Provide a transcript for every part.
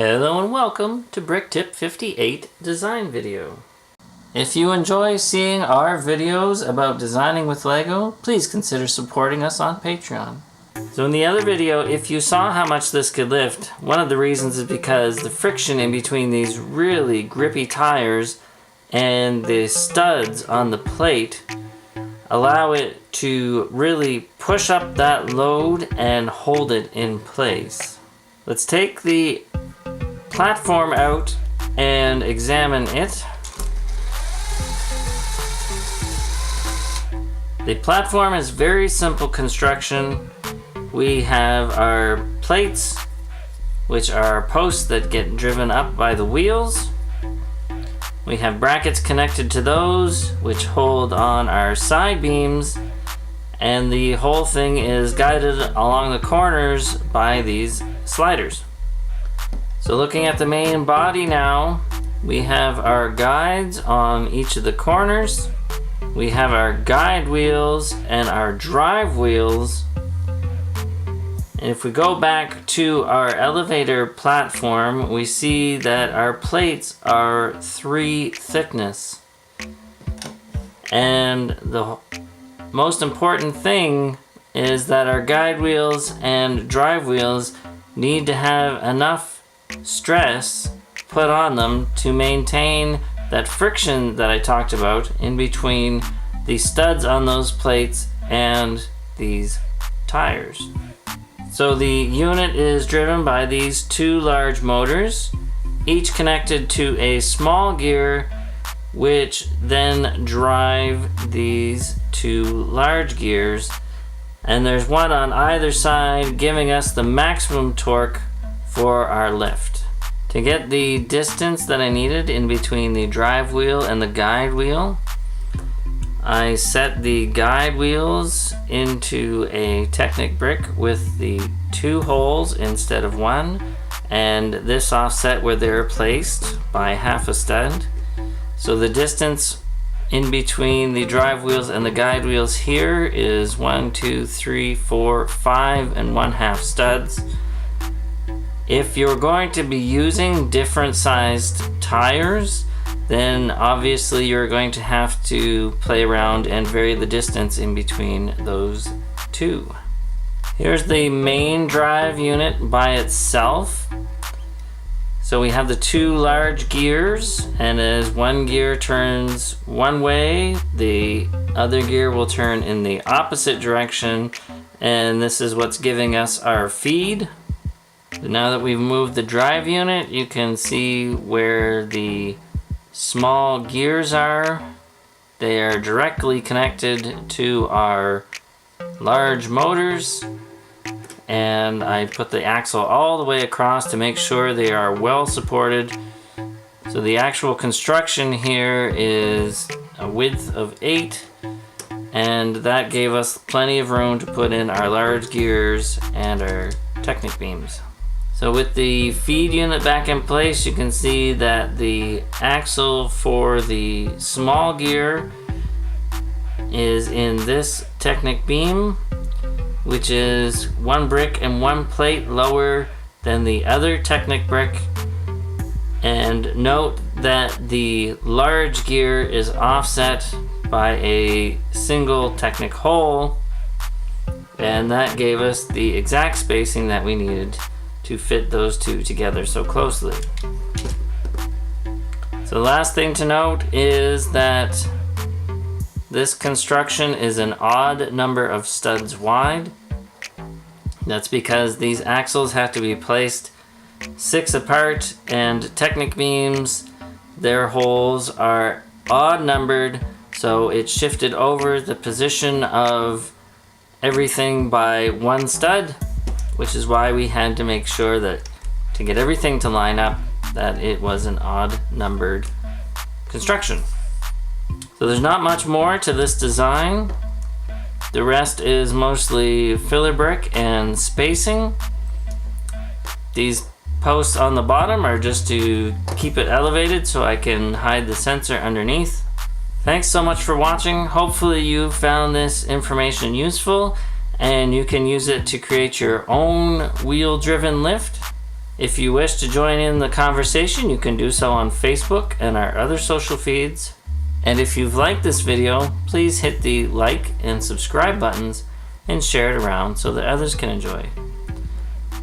Hello and welcome to BrickTip 58 design video. If you enjoy seeing our videos about designing with Lego, please consider supporting us on Patreon. So in the other video, if you saw how much this could lift, one of the reasons is because the friction in between these really grippy tires and the studs on the plate allow it to really push up that load and hold it in place. Let's take the platform out and examine it. The platform is very simple construction. We have our plates, which are posts that get driven up by the wheels. We have brackets connected to those, which hold on our side beams, and the whole thing is guided along the corners by these sliders. So looking at the main body now, we have our guides on each of the corners. We have our guide wheels and our drive wheels. And if we go back to our elevator platform, we see that our plates are 3 thickness. And the most important thing is that our guide wheels and drive wheels need to have enough stress put on them to maintain that friction that I talked about in between the studs on those plates and these tires. So the unit is driven by these 2 large motors, each connected to a small gear, which then drive these 2 large gears, and there's one on either side giving us the maximum torque for our lift. To get the distance that I needed in between the drive wheel and the guide wheel, I set the guide wheels into a Technic brick with the 2 holes instead of 1, and this offset where they're placed by half a stud. So the distance in between the drive wheels and the guide wheels here is 1, 2, 3, 4, 5 and 1/2 studs. If you're going to be using different sized tires, then obviously you're going to have to play around and vary the distance in between those 2. Here's the main drive unit by itself. So we have the 2 large gears, and as one gear turns one way, the other gear will turn in the opposite direction, and this is what's giving us our feed. Now that we've moved the drive unit, you can see where the small gears are. They are directly connected to our large motors, and I put the axle all the way across to make sure they are well supported. So the actual construction here is a width of 8, and that gave us plenty of room to put in our large gears and our Technic beams. So with the feed unit back in place, you can see that the axle for the small gear is in this Technic beam, which is 1 brick and 1 plate lower than the other Technic brick. And note that the large gear is offset by a single Technic hole, and that gave us the exact spacing that we needed to fit those 2 together so closely. So the last thing to note is that this construction is an odd number of studs wide. That's because these axles have to be placed 6 apart, and Technic beams, their holes are odd numbered, so it shifted over the position of everything by 1 stud, which is why we had to make sure that to get everything to line up, that it was an odd numbered construction. So there's not much more to this design. The rest is mostly filler brick and spacing. These posts on the bottom are just to keep it elevated so I can hide the sensor underneath. Thanks so much for watching. Hopefully you found this information useful and you can use it to create your own wheel-driven lift. If you wish to join in the conversation, you can do so on Facebook and our other social feeds. And if you've liked this video, please hit the like and subscribe buttons and share it around so that others can enjoy.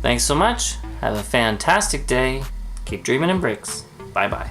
Thanks so much. Have a fantastic day. Keep dreaming in bricks. Bye-bye.